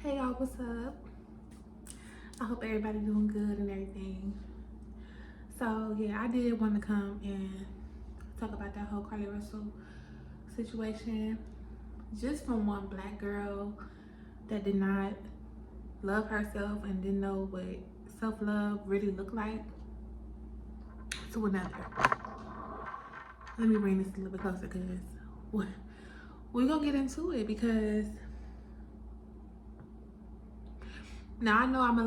Hey y'all, what's up? I hope everybody doing good and everything. So yeah, I did want to come and talk about that whole Carlee situation. Just from one black girl that did not love herself and didn't know what self-love really looked like to another. Let me bring this a little bit closer because we're gonna get into it because now I know I'm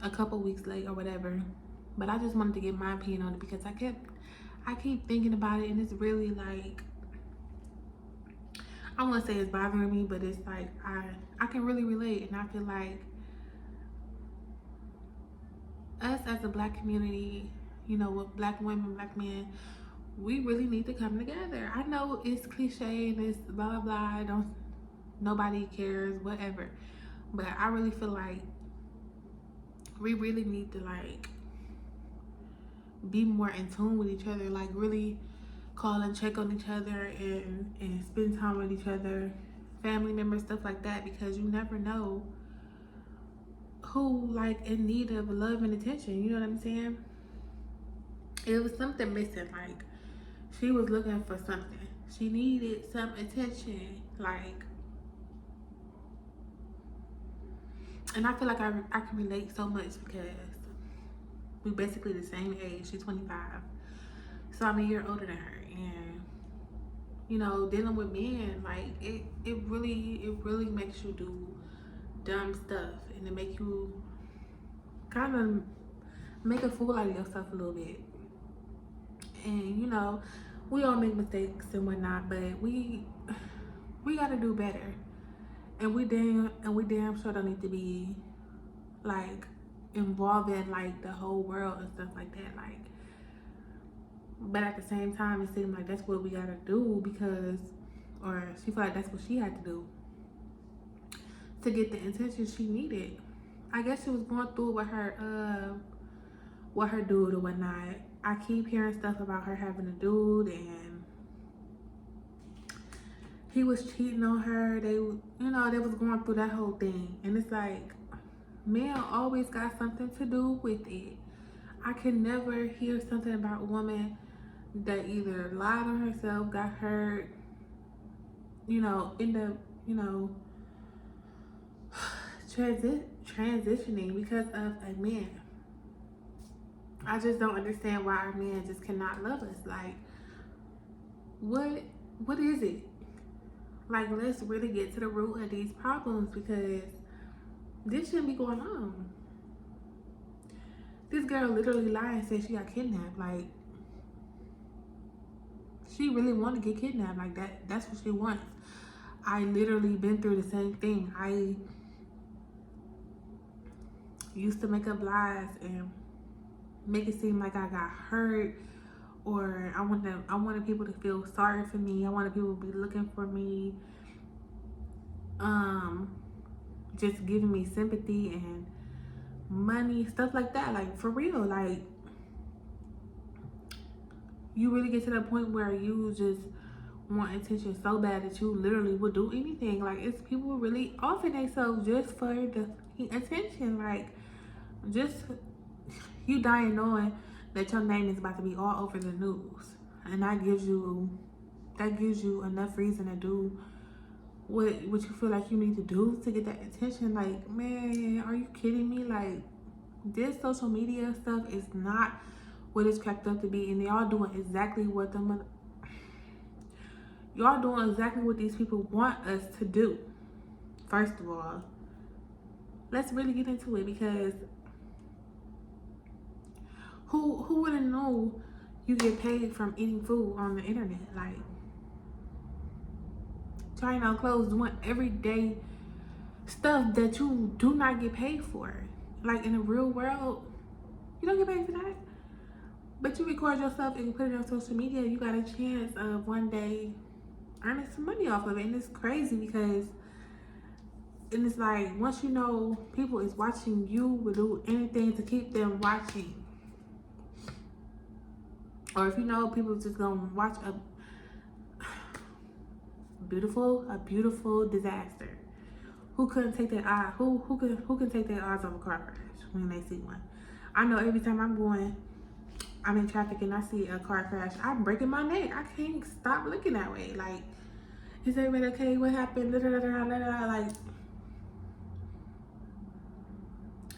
a couple weeks late or whatever, but I just wanted to get my opinion on it because I keep thinking about it and it's really like, I won't say it's bothering me, but it's like I can really relate, and I feel like us as a black community, with black women, black men, we really need to come together. I know it's cliche and it's blah blah blah. Don't nobody cares, whatever. But I really feel like we really need to like be more in tune with each other, like really call and check on each other and spend time with each other, family members, stuff like that, because you never know who like in need of love and attention. You know what I'm saying? It was something missing. Like she was looking for something. She needed some attention. Like, and I feel like I can relate so much because we basically the same age. She's 25, so I'm a year older than her, and dealing with men, like it really makes you do dumb stuff, and it make you kind of make a fool out of yourself a little bit. And we all make mistakes and whatnot, but we gotta do better. And we damn sure don't need to be like involving like the whole world and stuff like that. Like, but at the same time, it seemed like that's what we gotta do because, or she felt like that's what she had to do to get the attention she needed. I guess she was going through with her dude or whatnot. I keep hearing stuff about her having a dude and he was cheating on her. They was going through that whole thing, and it's like, men always got something to do with it. I can never hear something about a woman that either lied on herself, got hurt, end up, transitioning because of a man. I just don't understand why our men just cannot love us. Like, what is it? Like, let's really get to the root of these problems because this shouldn't be going on. This girl literally lied and said she got kidnapped. Like, she really want to get kidnapped. Like, that's what she wants. I literally been through the same thing. I used to make up lies and make it seem like I got hurt, or I wanted people to feel sorry for me. I wanted people to be looking for me, just giving me sympathy and money, stuff like that. Like, for real, like, you really get to the point where you just want attention so bad that you literally would do anything. Like, it's people really offering themselves just for the attention. Like, just you dying knowing that your name is about to be all over the news, and that gives you enough reason to do what you feel like you need to do to get that attention. Like, man, are you kidding me? Like, this social media stuff is not what it's cracked up to be, and y'all doing exactly what these people want us to do. First of all, let's really get into it because who wouldn't know you get paid from eating food on the internet? Like, trying on clothes, doing everyday stuff that you do not get paid for. Like, in the real world, you don't get paid for that. But you record yourself and you put it on social media, you got a chance of one day earning some money off of it. And it's crazy because, and it's like, once you know people is watching, you will do anything to keep them watching. Or if you know people just gonna watch a beautiful disaster, who couldn't take their eye, who can take their eyes off a car crash when they see one. I know every time I'm in traffic and I see a car crash, I'm breaking my neck. I can't stop looking that way. Like, is everybody okay? What happened? Da, da, da, da, da, da. Like,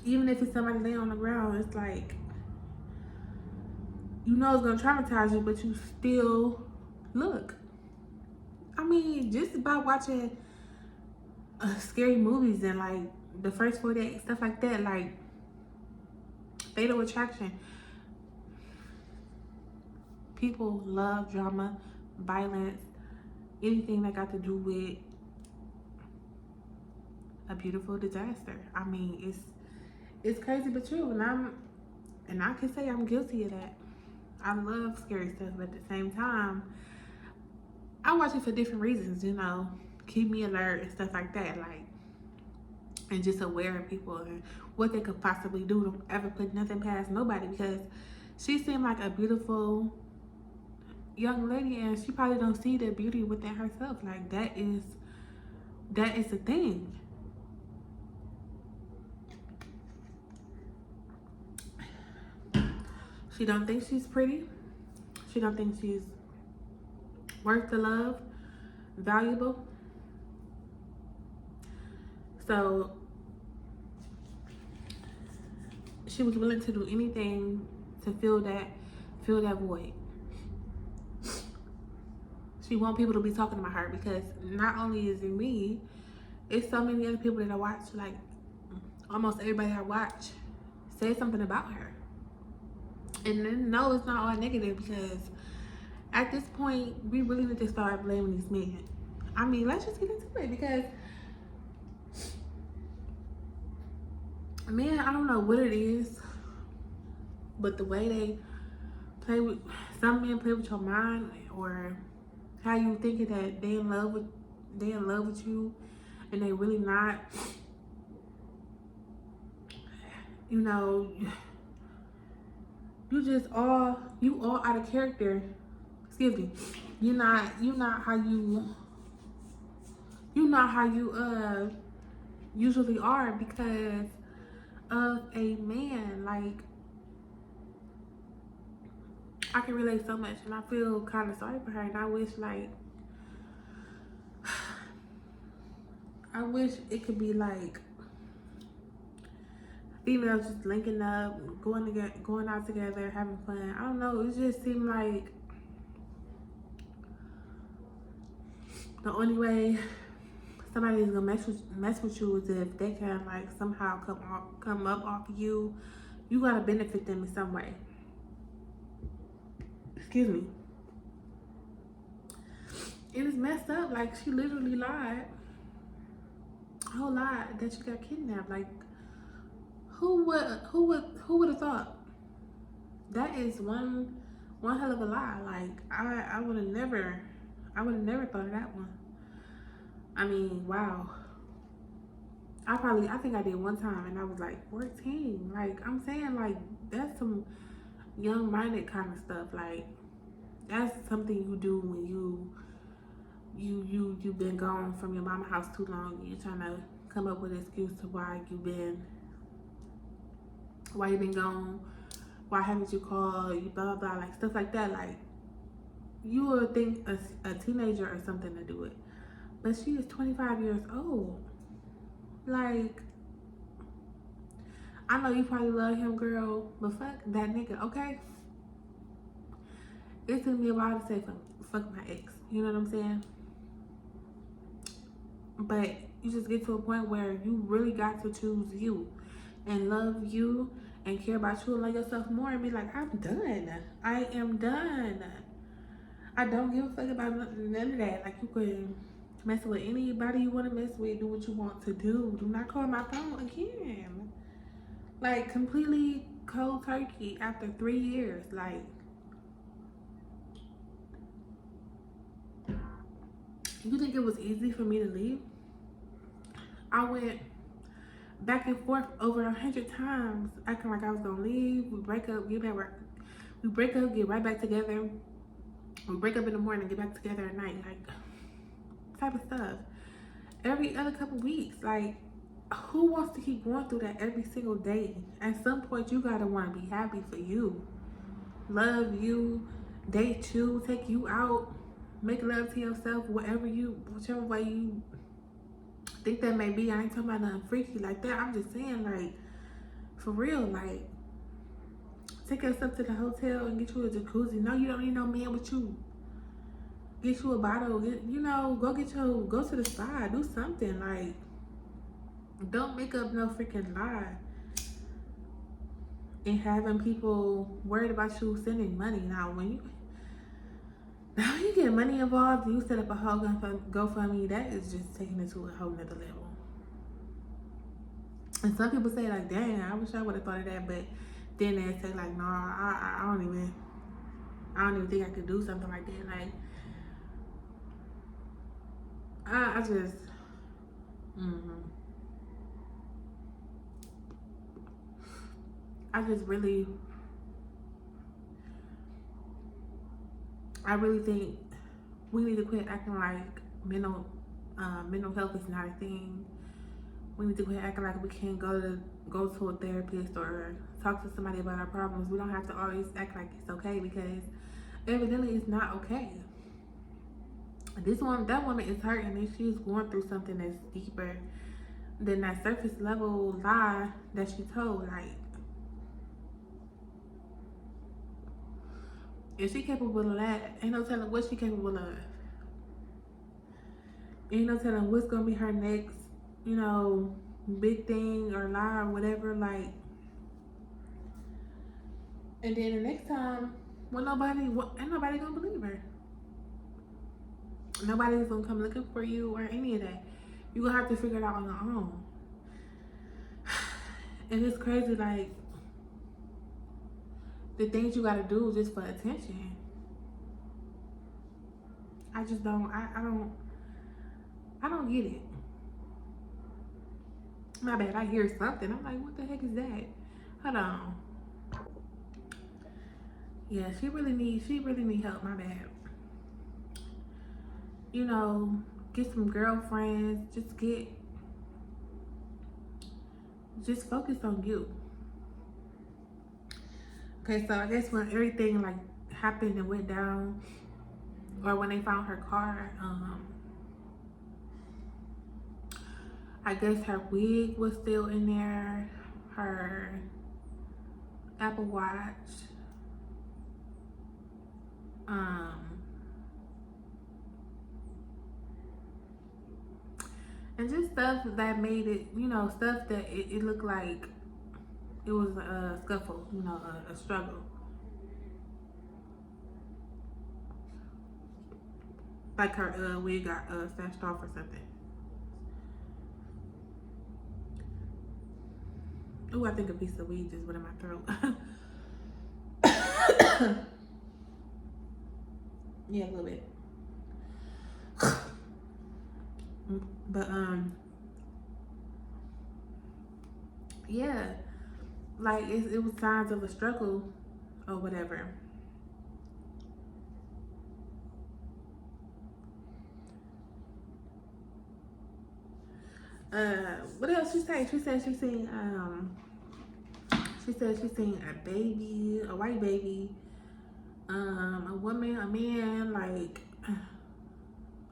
even if it's somebody laying on the ground, it's like, you know it's gonna traumatize you, but you still look. I mean, just by watching scary movies and like the first 4 days, stuff like that, like Fatal Attraction. People love drama, violence, anything that got to do with a beautiful disaster. I mean, it's crazy but true, and I can say I'm guilty of that. I love scary stuff, but at the same time, I watch it for different reasons, you know, keep me alert and stuff like that, like, and just aware of people and what they could possibly do. Don't ever put nothing past nobody, because she seemed like a beautiful young lady, and she probably don't see the beauty within herself. Like, that is the thing. She don't think she's pretty. She don't think she's worth the love, valuable. So she was willing to do anything to fill that void. She want people to be talking about her, because not only is it me, it's so many other people that I watch. Like, almost everybody I watch says something about her. And then, no, it's not all negative, because at this point, we really need to start blaming these men. I mean, let's just get into it, because men, I don't know what it is, but the way they play with, some men play with your mind, or how you thinking that they in love with you, and they really not. You know, you all out of character. Excuse me. You're not how you usually are, because of a man. Like, I can relate so much, and I feel kind of sorry for her, and I wish it could be like females just linking up, going out together, having fun. I don't know. It just seemed like the only way somebody is gonna mess with you is if they can like somehow come up off of you. You gotta benefit them in some way. Excuse me. It is messed up. Like, she literally lied a whole lot that she got kidnapped. Like, who would have thought? That is one hell of a lie. Like, I would have never thought of that one. I mean, wow. I think I did one time, and I was like 14. Like, I'm saying, like, that's some young-minded kind of stuff. Like, that's something you do when you've been gone from your mama's house too long, and you're trying to come up with an excuse to why you've been gone, why haven't you called, you blah blah blah, like stuff like that. Like, you would think a teenager or something to do it, but she is 25 years old. Like, I know you probably love him, girl, but fuck that nigga, okay? It took me a while to say fuck my ex, you know what I'm saying? But you just get to a point where you really got to choose you and love you and care about you and love yourself more, and be like, I'm done. I am done. I don't give a fuck about none of that. Like, you can mess with anybody you want to mess with, do what you want to do. Do not call my phone again. Like, completely cold turkey after 3 years. Like, you think it was easy for me to leave? I went back and forth over 100 times, acting like I was gonna leave. We break up, get right back together. We break up in the morning, get back together at night, like, type of stuff. every other couple weeks. Like, who wants to keep going through that every single day? At some point, you gotta want to be happy for you, love you, date you, take you out, make love to yourself, whichever way you think that may be. I ain't talking about nothing freaky like that. I'm just saying, like, for real, like, take yourself to the hotel and get you a jacuzzi. No, you don't need no man with you. Get you a bottle. Go to the spa. Do something. Like, don't make up no freaking lie. And having people worried about you sending money. Now, when you get money involved, you set up a whole GoFundMe. That is just taking it to a whole nother level. And some people say like, "Dang, I wish I would have thought of that," but then they say like, "No, I don't even think I could do something like that." Like, I just, I just really, I really think we need to quit acting like mental health is not a thing. We need to quit acting like we can't go to a therapist or talk to somebody about our problems. We don't have to always act like it's okay, because evidently it's not okay. That woman is hurting, and she's going through something that's deeper than that surface level lie that she told. Like, if she capable of that, ain't no telling what she capable of. Ain't no telling what's gonna be her next, big thing or lie or whatever. Like, and then the next time, ain't nobody gonna believe her. Nobody's gonna come looking for you or any of that. You gonna have to figure it out on your own. And it's crazy, like, the things you gotta do just for attention. I just don't. I don't get it. My bad. I hear something. I'm like, what the heck is that? Hold on. Yeah, she really need help. My bad. Get some girlfriends. Just focus on you. Okay, so I guess when everything like happened and went down, or when they found her car, I guess her wig was still in there, her Apple Watch, and just stuff that made it, stuff that it looked like it was a scuffle, a struggle. Like her wig got snatched off or something. Oh, I think a piece of weed just went in my throat. Yeah, a little bit. But yeah, like it was signs of a struggle or whatever. What else she said? She said she seen a baby, a white baby, a woman, a man, like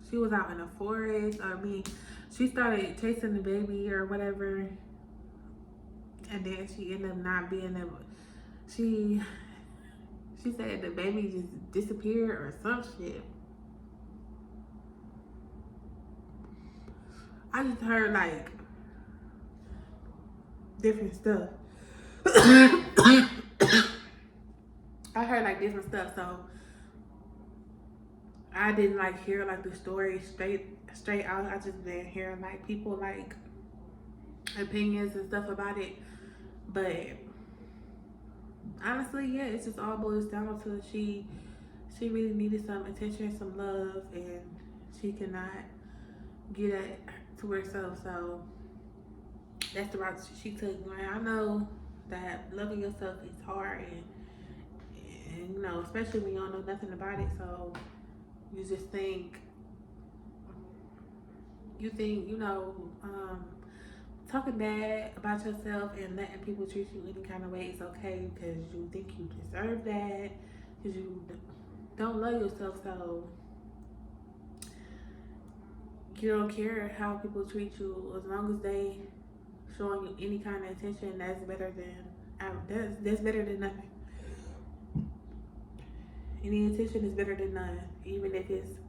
she was out in the forest. She started chasing the baby or whatever, and then she ended up not being able. She said the baby just disappeared or some shit. I just heard like different stuff. I heard like different stuff, so I didn't like hear like the story straight out. I just been hearing like people like opinions and stuff about it. But honestly, yeah, it just all boils down to she really needed some attention, some love, and she cannot get it to herself. So that's the route she took. I know that loving yourself is hard, and especially when you don't know nothing about it. So you just think You think, talking bad about yourself and letting people treat you any kind of way is okay because you think you deserve that, because you don't love yourself, so you don't care how people treat you. As long as they showing you any kind of attention, that's better than that's better than nothing. Any attention is better than none, even if it's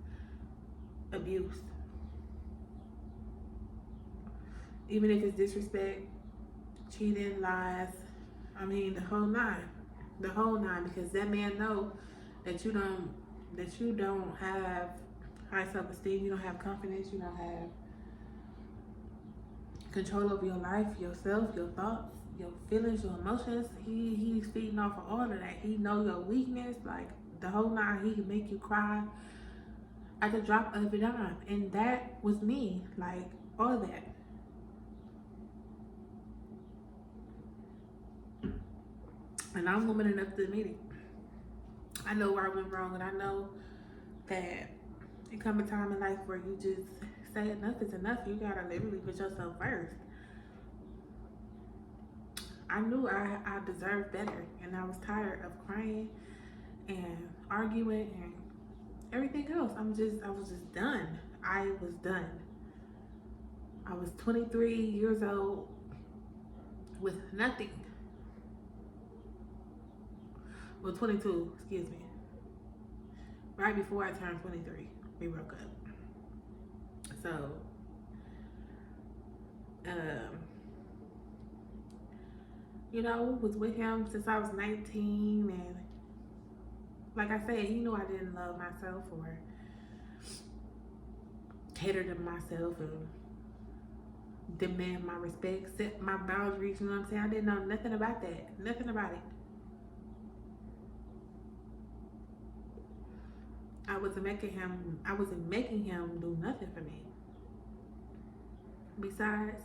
abuse, even if it's disrespect, cheating, lies. I mean, the whole nine, because that man know that you don't have high self-esteem, you don't have confidence, you don't have control over your life, yourself, your thoughts, your feelings, your emotions. He's feeding off of all of that. He know your weakness, like the whole nine. He can make you cry at the drop of a dime, and that was me, like all of that. And I'm woman enough to admit it. I know where I went wrong, and I know that it come a time in life where you just say enough is enough. You gotta literally put yourself first. I knew I deserved better, and I was tired of crying and arguing and everything else. I was just done. I was done. I was 23 years old with nothing. Well, 22, excuse me. Right before I turned 23, we broke up. So, was with him since I was 19, and like I said, he knew I didn't love myself or cater to myself and demand my respect, set my boundaries, you know what I'm saying? I didn't know nothing about that. Nothing about it. I wasn't making him do nothing for me. Besides,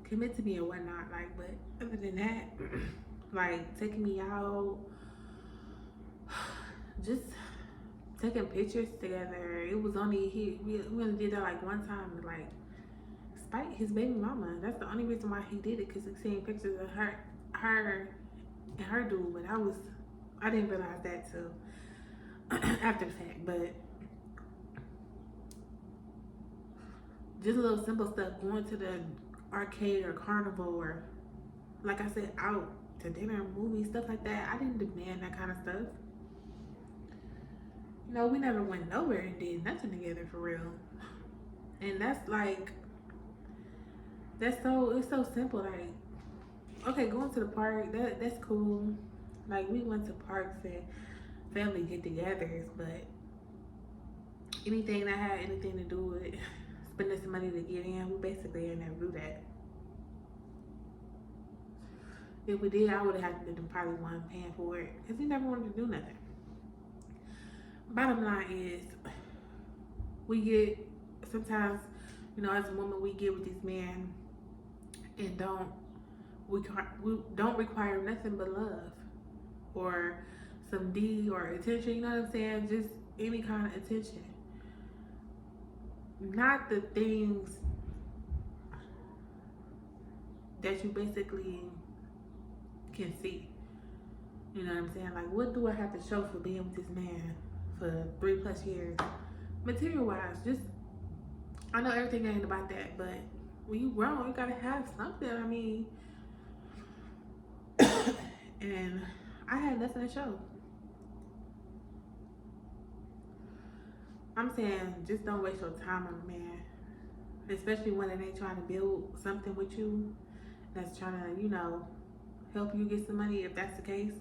commit to me or whatnot. Like, but other than that, like taking me out, just taking pictures together. It was only we only did that like one time, like spite his baby mama. That's the only reason why he did it, because he seen pictures of her and her dude. But I didn't realize that till after the fact. But just a little simple stuff, going to the arcade or carnival, or like I said, out to dinner, movies, stuff like that. I didn't demand that kind of stuff. We never went nowhere and did nothing together for real. And it's so simple. Like, okay, going to the park, that's cool. Like, we went to parks and family get-togethers, but anything that had anything to do with spending some money to get in, we basically ain't never do that. If we did, I would have had to been probably one paying for it, because he never wanted to do nothing. Bottom line is, we get sometimes, as a woman, we get with these men and we don't require nothing but love or some D or attention. You know what I'm saying? Just any kind of attention, not the things that you basically can see. You know what I'm saying? Like, what do I have to show for being with this man for 3+ years? Material wise, just, I know everything ain't about that, but when you grown, you gotta have something. I mean, and I had nothing to show. I'm saying, just don't waste your time on a man, especially when they ain't trying to build something with you, that's trying to, help you get some money. If that's the case,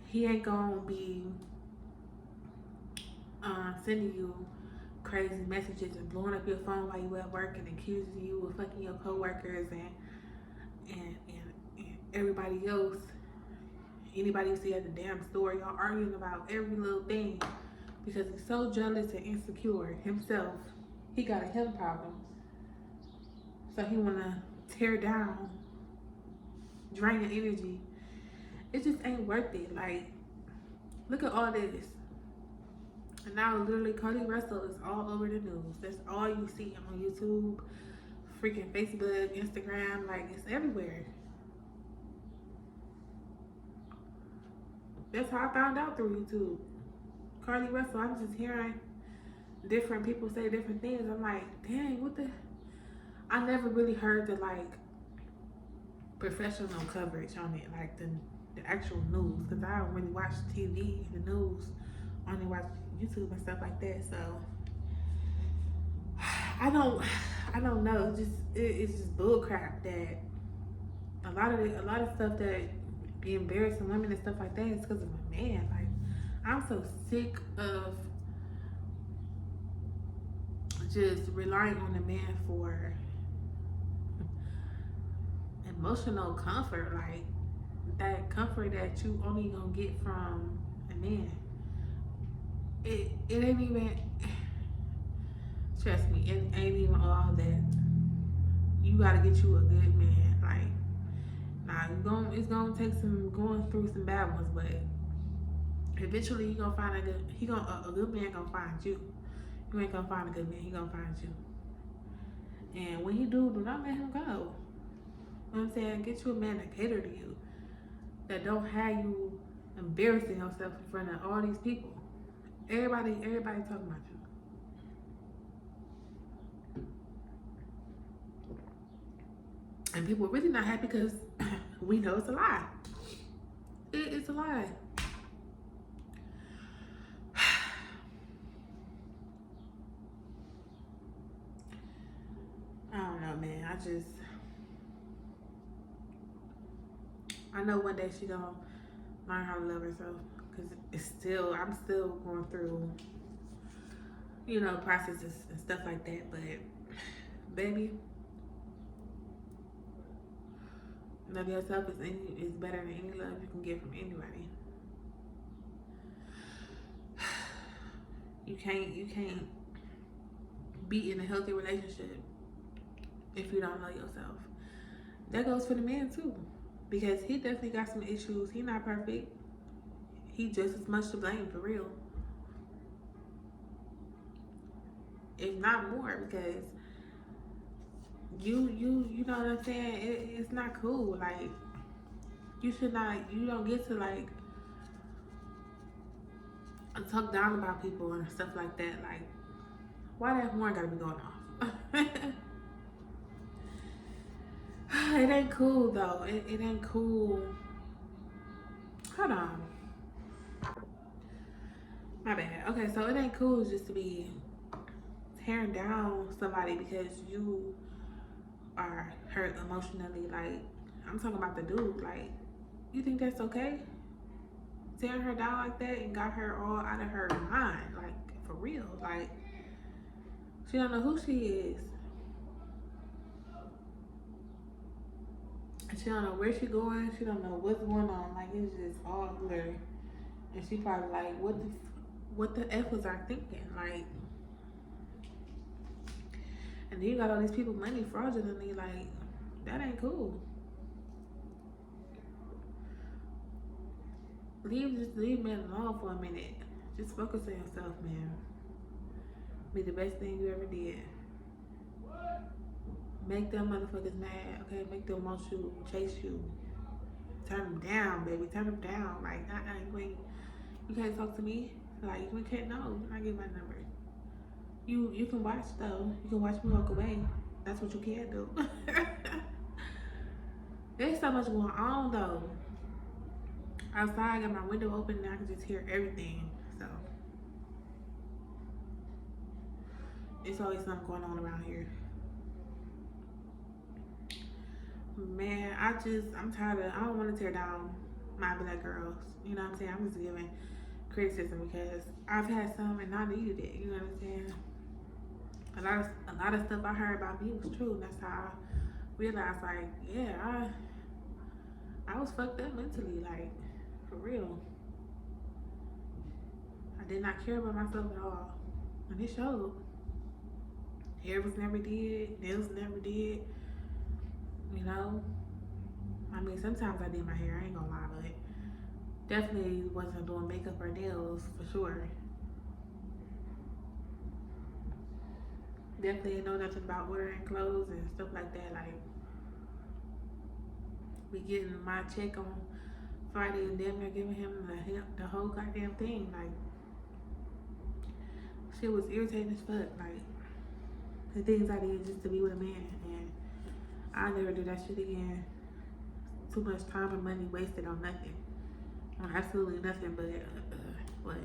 he ain't gonna be sending you crazy messages and blowing up your phone while you at work and accusing you of fucking your coworkers and everybody else. Anybody you see at the damn store, y'all arguing about every little thing because he's so jealous and insecure himself. He got a him problem, so he wanna tear down, drain your energy. It just ain't worth it. Like, look at all this. And now literally Carlee Russell is all over the news. That's all you see on YouTube, freaking Facebook, Instagram, like it's everywhere. That's how I found out through YouTube. Carlee Russell, I'm just hearing different people say different things. I'm like, dang, what the? I never really heard the like professional coverage on it, like the actual news, because I don't really watch TV, the news. I only watch YouTube and stuff like that. So I don't, I don't know. It's just bull crap that a lot of stuff that be embarrassing women and stuff like that is because of a man. Like I'm so sick of just relying on a man for emotional comfort, like that comfort that you only gonna get from a man. It ain't even, trust me, it ain't even all that. You gotta get you a good man. Like, nah, it's gonna take some going through some bad ones, but eventually you gonna find a good man gonna find you. You ain't gonna find a good man, he gonna find you. And when he do not let him go. You know what I'm saying? Get you a man that cater to you, that don't have you embarrassing yourself in front of all these people. Everybody talking about you. And people are really not happy because we know it's a lie. It's a lie. I don't know, man. I know one day she gonna learn how to love herself, because I'm still going through, processes and stuff like that. But baby, love yourself is better than any love you can get from anybody. You can't be in a healthy relationship if you don't know yourself. That goes for the man too, because he definitely got some issues. He not perfect. He just as much to blame, for real. If not more, because you know what I'm saying? It's not cool. Like, you don't get to like talk down about people and stuff like that. Like, why that horn gotta be going off? It ain't cool though. It ain't cool. Hold on. My bad. Okay, so it ain't cool just to be tearing down somebody because you are hurt emotionally. Like, I'm talking about the dude. Like, you think that's okay? Tearing her down like that and got her all out of her mind. Like, for real. Like, she don't know who she is. She don't know where she going. She don't know what's going on. Like, it's just all blurry. And she probably like, what the F was I thinking? Like, and then you got all these people money fraudulently. Like, that ain't cool. Leave men alone for a minute. Just focus on yourself, man. Be the best thing you ever did. Make them motherfuckers mad, okay? Make them want you, chase you. Turn them down, baby. Turn them down. Like, you can't talk to me. Like, you can't, no. I give my number. You can watch, though. You can watch me walk away. That's what you can do. There's so much going on, though. Outside, I got my window open and I can just hear everything. So, it's always something going on around here. Man, I'm tired of, I don't want to tear down my black girls. You know what I'm saying? I'm just giving criticism because I've had some and I needed it. You know what I'm saying? A lot of stuff I heard about me was true. And that's how I realized, like, yeah, I was fucked up mentally, like, for real. I did not care about myself at all. And it showed. Hair was never did, nails never did. You know, I mean, sometimes I did my hair, I ain't gonna lie, but definitely wasn't doing makeup or nails for sure. Definitely didn't know nothing about ordering clothes and stuff like that. Like, we getting my check on Friday and damn near giving him the whole goddamn thing. Like, shit was irritating as fuck. Like, the things I did just to be with a man, and I'll never do that shit again. Too much time and money wasted on nothing. On absolutely nothing but what,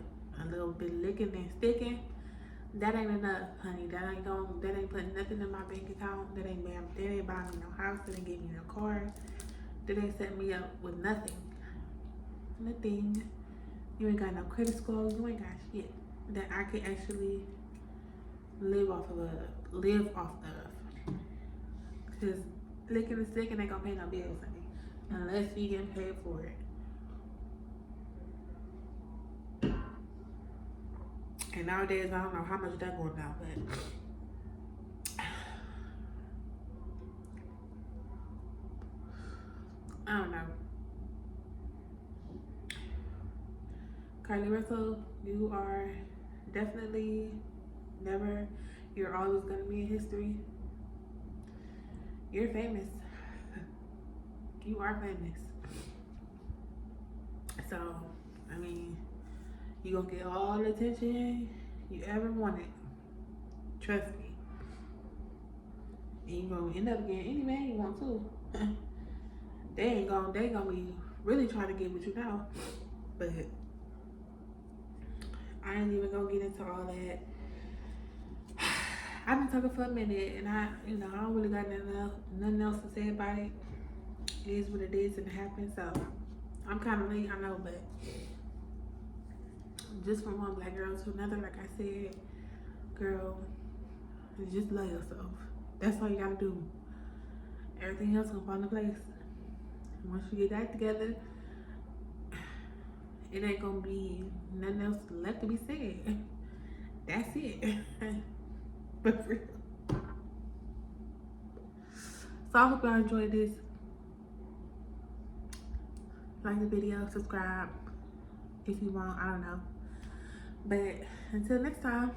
a little bit licking and sticking. That ain't enough, honey. That ain't putting nothing in my bank account. That ain't buying me no house. That ain't giving me no car. That ain't setting me up with nothing. Nothing. You ain't got no credit score. You ain't got shit that I can actually live off of. Cause licking and sticking ain't gonna pay no bills, honey, unless you getting paid for it. And nowadays, I don't know how much that going down, but I don't know. Carlee Russell, you are definitely never, you're always gonna be in history. You're famous. You are famous. So, I mean, you gonna get all the attention you ever wanted. Trust me. And you gonna end up getting any man you want to. They gonna be really trying to get with you now. But I ain't even gonna get into all that. I've been talking for a minute, and I don't really got nothing else to say about it. It is what it is, and it happened. So I'm kind of late, I know, but just from one black girl to another, like I said, girl, just love yourself. That's all you gotta do. Everything else gonna fall into place. And once you get that together, it ain't gonna be nothing else left to be said. That's it. But for real. So I hope y'all enjoyed this. Like the video, subscribe if you want, I don't know. But until next time.